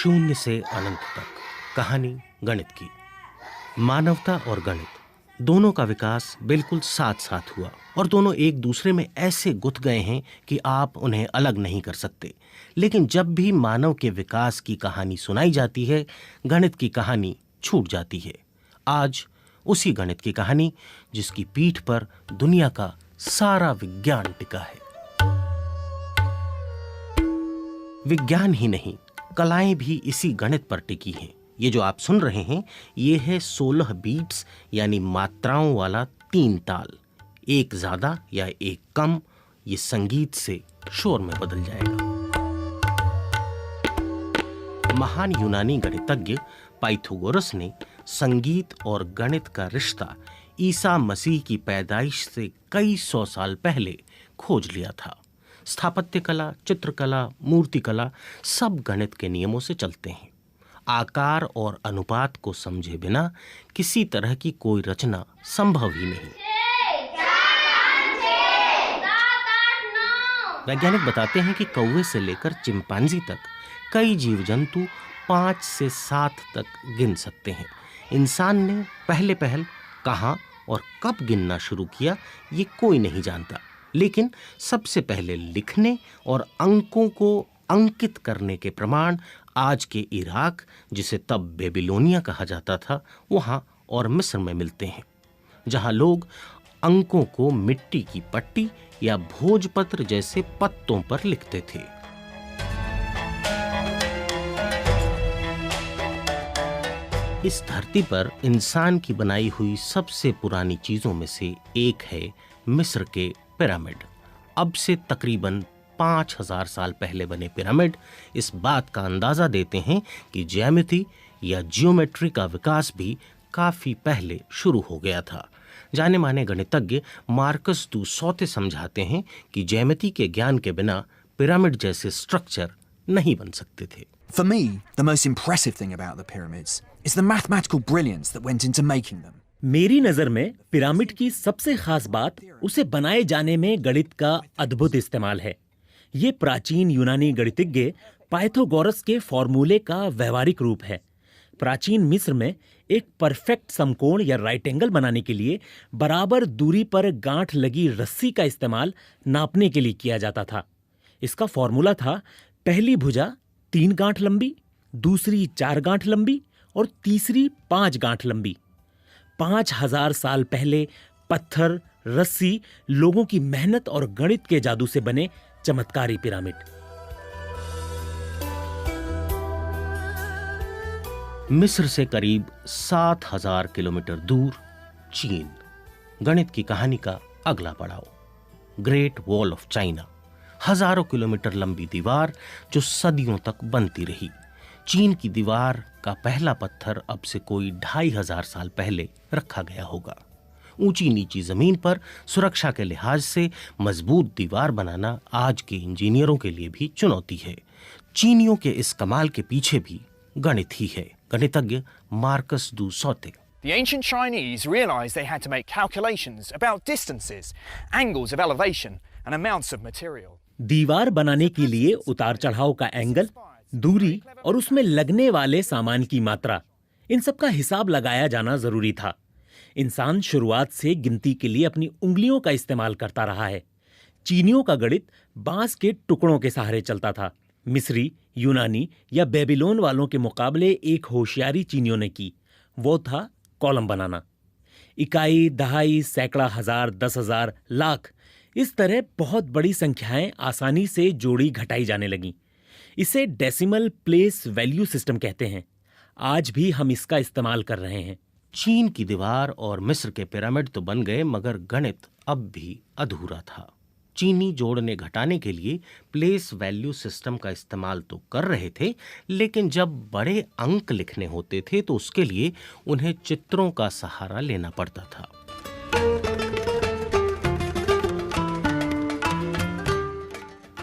शून्य से अनंत तक कहानी गणित की। मानवता और गणित दोनों का विकास बिल्कुल साथ साथ हुआ और दोनों एक दूसरे में ऐसे गुथ गए हैं कि आप उन्हें अलग नहीं कर सकते। लेकिन जब भी मानव के विकास की कहानी सुनाई जाती है, गणित की कहानी छूट जाती है। आज उसी गणित की कहानी जिसकी पीठ पर दुनिया का सारा विज्ञान टिका है। विज्ञान ही नहीं, कलाएं भी इसी गणित पर टिकी हैं। ये जो आप सुन रहे हैं, ये है 16 बीट्स यानी मात्राओं वाला 3 ताल। एक ज्यादा या एक कम, ये संगीत से शोर में बदल जाएगा। महान यूनानी गणितज्ञ पाइथागोरस ने संगीत और गणित का रिश्ता ईसा मसीह की पैदाइश से कई सौ साल पहले खोज लिया था। स्थापत्य कला, चित्रकला, मूर्तिकला सब गणित के नियमों से चलते हैं। आकार और अनुपात को समझे बिना किसी तरह की कोई रचना संभव ही नहीं। वैज्ञानिक बताते हैं कि कौवे से लेकर चिंपांजी तक कई जीव जंतु 5 से 7 तक गिन सकते हैं। इंसान ने पहले कहां और कब गिनना शुरू किया, ये कोई नहीं जानता। लेकिन सबसे पहले लिखने और अंकों को अंकित करने के प्रमाण आज के इराक, जिसे तब बेबीलोनिया कहा जाता था, वहां और मिस्र में मिलते हैं, जहां लोग अंकों को मिट्टी की पट्टी या भोजपत्र जैसे पत्तों पर लिखते थे। इस धरती पर इंसान की बनाई हुई सबसे पुरानी चीजों में से एक है मिस्र के पिरामिड। अब से तकरीबन 5000 साल पहले बने पिरामिड इस बात का अंदाजा देते हैं कि ज्यामिति या जियोमेट्री का विकास भी काफी पहले शुरू हो गया था। जाने माने गणितज्ञ मार्कस दू सौते समझाते हैं कि ज्यामिति के ज्ञान के बिना पिरामिड जैसे स्ट्रक्चर नहीं बन सकते थे। For me, the most impressive thing about the pyramids is the mathematical brilliance that went into making them. मेरी नजर में पिरामिड की सबसे खास बात उसे बनाए जाने में गणित का अद्भुत इस्तेमाल है। ये प्राचीन यूनानी गणितज्ञ पाइथागोरस के फॉर्मूले का व्यवहारिक रूप है। प्राचीन मिस्र में एक परफेक्ट समकोण या राइट एंगल बनाने के लिए बराबर दूरी पर गांठ लगी रस्सी का इस्तेमाल नापने के लिए किया जाता था। इसका फॉर्मूला था, पहली भुजा 3 गांठ लंबी, दूसरी 4 गांठ लंबी और तीसरी 5 गांठ लंबी। 5000 साल पहले पत्थर, रस्सी, लोगों की मेहनत और गणित के जादू से बने चमत्कारी पिरामिड। मिस्र से करीब 7000 किलोमीटर दूर चीन। गणित की कहानी का अगला पड़ाव, ग्रेट वॉल ऑफ चाइना। हजारों किलोमीटर लंबी दीवार जो सदियों तक बनती रही। चीन की दीवार का पहला पत्थर अब से कोई 2500 साल पहले रखा गया होगा। ऊंची नीची जमीन पर सुरक्षा के लिहाज से मजबूत दीवार बनाना आज के इंजीनियरों के लिए भी चुनौती है। चीनियों के इस कमाल के पीछे भी गणित ही है। गणितज्ञ मार्कस दू saute. The ancient Chinese realized they had to make calculations about distances, angles of elevation, and amounts of material. दीवार बनाने के लिए उतार चढ़ाव का एंगल, दूरी और उसमें लगने वाले सामान की मात्रा, इन सब का हिसाब लगाया जाना जरूरी था। इंसान शुरुआत से गिनती के लिए अपनी उंगलियों का इस्तेमाल करता रहा है। चीनियों का गणित बांस के टुकड़ों के सहारे चलता था। मिस्री, यूनानी या बेबीलोन वालों के मुकाबले एक होशियारी चीनियों ने की, वो था कॉलम बनाना। इकाई, दहाई, सैकड़ा, हजार, 10,000, लाख, इस तरह बहुत बड़ी संख्याएं आसानी से जोड़ी घटाई जाने लगीं। इसे डेसिमल प्लेस वैल्यू सिस्टम कहते हैं। आज भी हम इसका इस्तेमाल कर रहे हैं। चीन की दीवार और मिस्र के पिरामिड तो बन गए, मगर गणित अब भी अधूरा था। चीनी जोड़ने घटाने के लिए प्लेस वैल्यू सिस्टम का इस्तेमाल तो कर रहे थे, लेकिन जब बड़े अंक लिखने होते थे तो उसके लिए उन्हें चित्रों का सहारा लेना पड़ता था।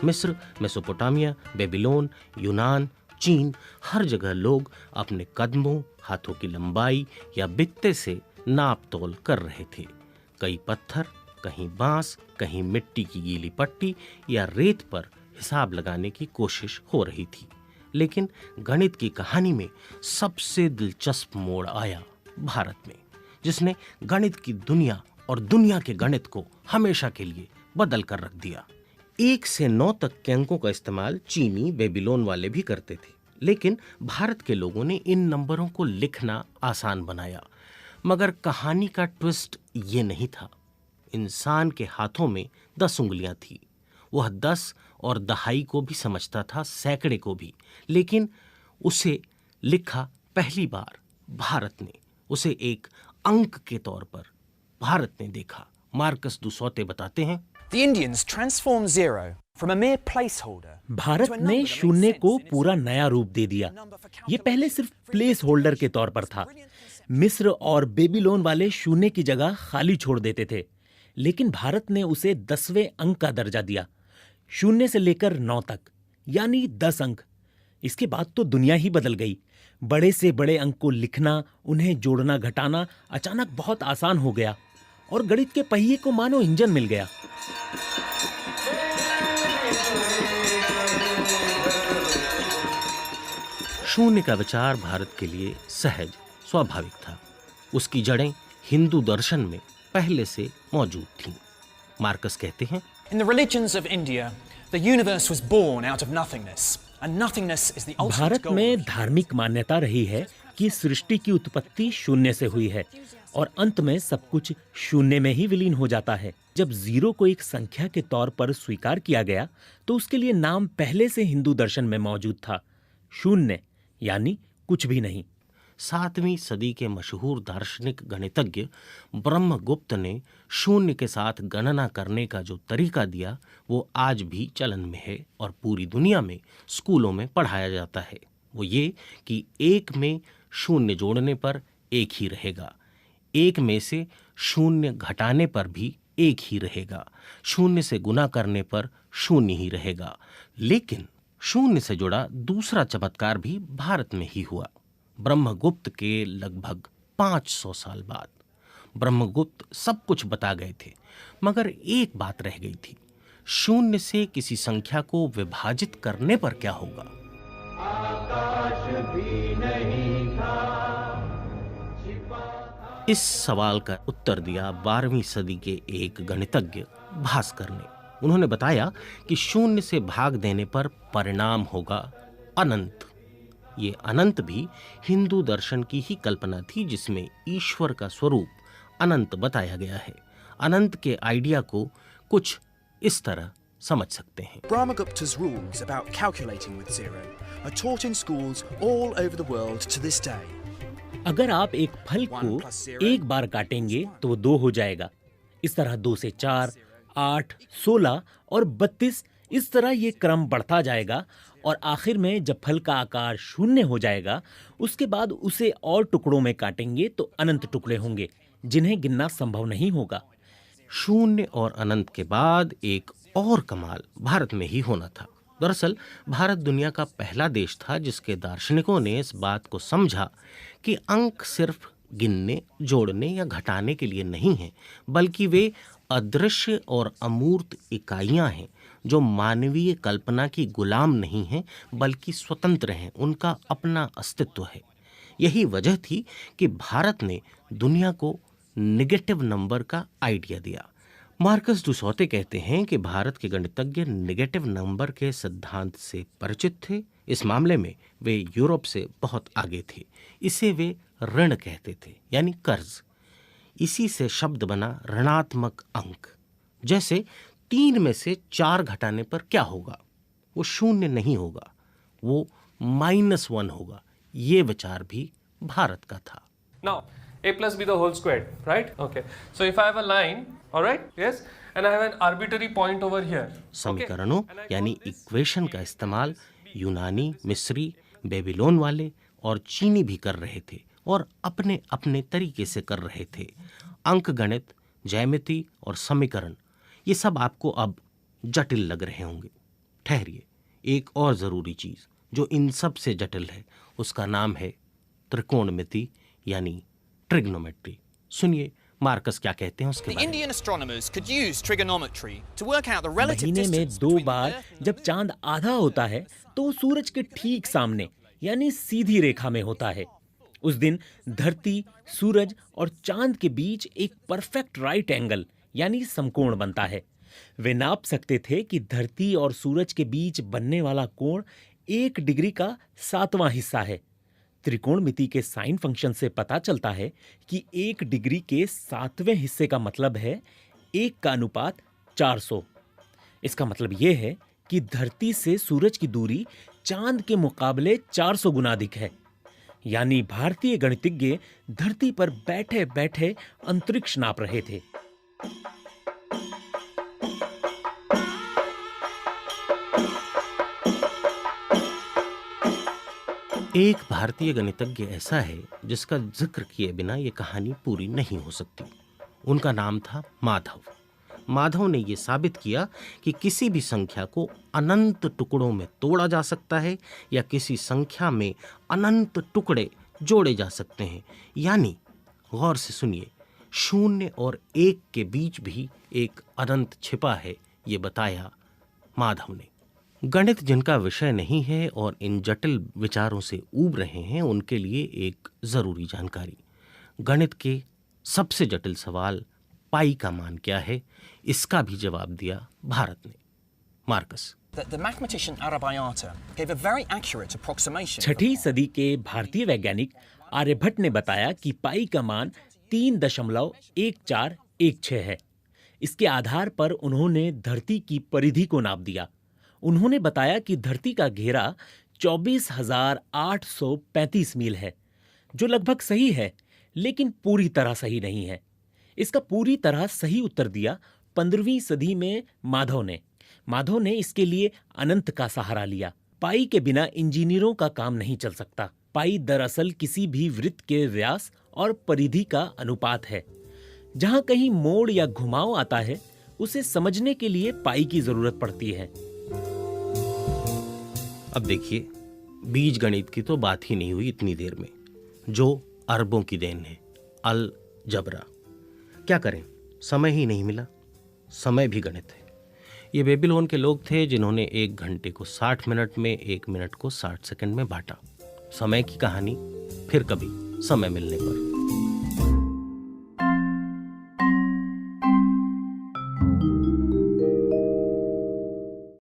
मिस्र, मेसोपोटामिया, बेबीलोन, यूनान, चीन, हर जगह लोग अपने कदमों, हाथों की लंबाई या बित्ते से नाप तोल कर रहे थे। कई पत्थर, कहीं बांस, कहीं मिट्टी की गीली पट्टी या रेत पर हिसाब लगाने की कोशिश हो रही थी। लेकिन गणित की कहानी में सबसे दिलचस्प मोड़ आया भारत में, जिसने गणित की दुनिया और दुनिया के गणित को हमेशा के लिए बदल कर रख दिया। 1 से 9 तक के अंकों का इस्तेमाल चीनी बेबीलोन वाले भी करते थे, लेकिन भारत के लोगों ने इन नंबरों को लिखना आसान बनाया। मगर कहानी का ट्विस्ट ये नहीं था। इंसान के हाथों में 10 उंगलियां थी। वह 10 और दहाई को भी समझता था, सैकड़े को भी, लेकिन उसे लिखा पहली बार भारत ने, उसे एक अंक के तौर पर भारत ने देखा। मार्कस दुसौते बताते हैं, The Indians transformed zero from a mere placeholder. Bharat ने शून्य को पूरा नया रूप दे दिया। ये पहले सिर्फ प्लेस होल्डर के तौर पर था। मिस्र और बेबीलोन वाले शून्य की जगह खाली छोड़ देते थे, लेकिन भारत ने उसे 10वें अंक का दर्जा दिया, 0 से लेकर 9 तक, यानी 10 अंक। इसके बाद तो दुनिया ही बदल गई। बड़े से बड़े अंक को लिखना, उन्हें जोड़ना घटाना अचानक बहुत आसान हो गया और गणित के पहिए को मानो इंजन मिल गया। शून्य का विचार भारत के लिए सहज स्वाभाविक था। उसकी जड़ें हिंदू दर्शन में पहले से मौजूद थीं। मार्कस कहते हैं, In the religions of India, the universe was born out of nothingness, and nothingness is the ultimate Bharat goal. में धार्मिक मान्यता रही है कि सृष्टि की उत्पत्ति शून्य से हुई है और अंत में सब कुछ शून्य में ही विलीन हो जाता है। जब जीरो को एक संख्या के तौर पर स्वीकार किया गया तो उसके लिए नाम पहले से हिंदू दर्शन में मौजूद था, शून्य, यानी कुछ भी नहीं। 7वीं सदी के मशहूर दार्शनिक गणितज्ञ ब्रह्मगुप्त ने शून्य के साथ गणना करने का जो तरीका दिया वो आज भी चलन में है और पूरी दुनिया में स्कूलों में पढ़ाया जाता है। वो ये कि 1 में शून्य जोड़ने पर 1 ही रहेगा, 1 में से शून्य घटाने पर भी 1 ही रहेगा, शून्य से गुना करने पर 0 ही रहेगा। लेकिन शून्य से जुड़ा दूसरा चमत्कार भी भारत में ही हुआ। ब्रह्मगुप्त के लगभग 500 साल बाद ब्रह्मगुप्त सब कुछ बता गए थे, मगर एक बात रह गई थी, शून्य से किसी संख्या को विभाजित करने पर क्या होगा। इस सवाल का उत्तर दिया 12वीं सदी के एक गणितज्ञ भास्कर ने। उन्होंने बताया कि शून्य से भाग देने पर परिणाम होगा अनंत। ये अनंत भी हिंदू दर्शन की ही कल्पना थी, जिसमें ईश्वर का स्वरूप अनंत बताया गया है। अनंत के आइडिया को कुछ इस तरह समझ सकते हैं। Brahmagupta's rules about calculating with zero are taught in schools all over the world to this day. अगर आप एक फल को एक बार काटेंगे तो वो 2 हो जाएगा। इस तरह 2 से 4, 8, 16 और 32, इस तरह ये क्रम बढ़ता जाएगा और आखिर में जब फल का आकार 0 हो जाएगा, उसके बाद उसे और टुकड़ों में काटेंगे तो अनंत टुकड़े होंगे जिन्हें गिनना संभव नहीं होगा। शून्य और अनंत के बाद एक और कमाल भारत में ही होना था। दरअसल भारत दुनिया का पहला देश था जिसके दार्शनिकों ने इस बात को समझा कि अंक सिर्फ गिनने, जोड़ने या घटाने के लिए नहीं हैं, बल्कि वे अदृश्य और अमूर्त इकाइयां हैं जो मानवीय कल्पना की गुलाम नहीं हैं बल्कि स्वतंत्र हैं, उनका अपना अस्तित्व है। यही वजह थी कि भारत ने दुनिया को नेगेटिव नंबर का आइडिया दिया। मार्कस दुसौते कहते हैं कि भारत के गणितज्ञ नेगेटिव नंबर के सिद्धांत से परिचित थे। इस मामले में वे यूरोप से बहुत आगे थे। इसे वे ऋण कहते थे, यानी कर्ज। इसी से शब्द बना ऋणात्मक अंक। जैसे 3 में से 4 घटाने पर क्या होगा? वो 0 नहीं होगा, वो -1 होगा। ये विचार भी भारत का था। Now, a plus b the whole squared, right? Okay. So if I have a line, all right, yes, and I have an arbitrary point over here. समीकरणों यानी इक्वेशन का इस्तेमाल यूनानी, मिस्री, बेबीलोन वाले और चीनी भी कर रहे थे और अपने अपने तरीके से कर रहे थे। अंक गणित, ज्यामिति और समीकरण, ये सब आपको अब जटिल लग रहे होंगे। ठहरिए, एक और ज़रूरी चीज़ जो इन सब से जटिल है उसका नाम है त्रिकोणमिति यानी ट्रिग्नोमेट्री। सुनिए मार्कस क्या कहते हैं उसके The बारे में। Indian astronomers could use trigonometry to work out the relative महीने में distance 2 between the bar Earth and जब चांद आधा होता है तो वो सूरज के ठीक सामने यानी सीधी रेखा में होता है। उस दिन धरती, सूरज और चांद के बीच एक परफेक्ट राइट एंगल यानी समकोण बनता है। वे नाप सकते थे कि धरती और सूरज के बीच बनने वाला कोण 1 डिग्री का 7वां हिस्सा है। त्रिकोणमिति के साइन फंक्शन से पता चलता है कि 1 डिग्री के 7वें हिस्से का मतलब है 1 का अनुपात 400। इसका मतलब यह है कि धरती से सूरज की दूरी चांद के मुकाबले 400 गुना अधिक है। यानी भारतीय गणितज्ञ धरती पर बैठे बैठे अंतरिक्ष नाप रहे थे। एक भारतीय गणितज्ञ ऐसा है जिसका जिक्र किए बिना ये कहानी पूरी नहीं हो सकती। उनका नाम था माधव। माधव ने यह साबित किया कि किसी भी संख्या को अनंत टुकड़ों में तोड़ा जा सकता है या किसी संख्या में अनंत टुकड़े जोड़े जा सकते हैं। यानी गौर से सुनिए, 0 और 1 के बीच भी एक अनंत छिपा है, ये बताया माधव ने। गणित जिनका विषय नहीं है और इन जटिल विचारों से ऊब रहे हैं, उनके लिए एक जरूरी जानकारी। गणित के सबसे जटिल सवाल पाई का मान क्या है, इसका भी जवाब दिया भारत ने। Marcus. The mathematician Arabayata gave a very accurate approximation. 6ठी सदी के भारतीय वैज्ञानिक आर्यभट्ट ने बताया कि पाई का मान 3.1416 है। इसके आधार पर उन्होंने धरती की परिधि को नाप दिया। उन्होंने बताया कि धरती का घेरा 24,835 मील है, जो लगभग सही है, लेकिन पूरी तरह सही नहीं है। इसका पूरी तरह सही उत्तर दिया 15वीं सदी में माधव ने। माधव ने इसके लिए अनंत का सहारा लिया। पाई के बिना इंजीनियरों का काम नहीं चल सकता। पाई दरअसल किसी भी वृत्त के व्यास और परिधि का अनुपात है। जहां कहीं मोड़ या घुमाव आता है, उसे समझने के लिए पाई की जरूरत पड़ती है। अब देखिए, बीज गणित की तो बात ही नहीं हुई इतनी देर में, जो अरबों की देन है, अल जबरा। क्या करें, समय ही नहीं मिला। समय भी गणित है। ये बेबीलोन के लोग थे जिन्होंने 1 घंटे को 60 मिनट में, 1 मिनट को 60 सेकंड में बांटा। समय की कहानी फिर कभी समय मिलने पर।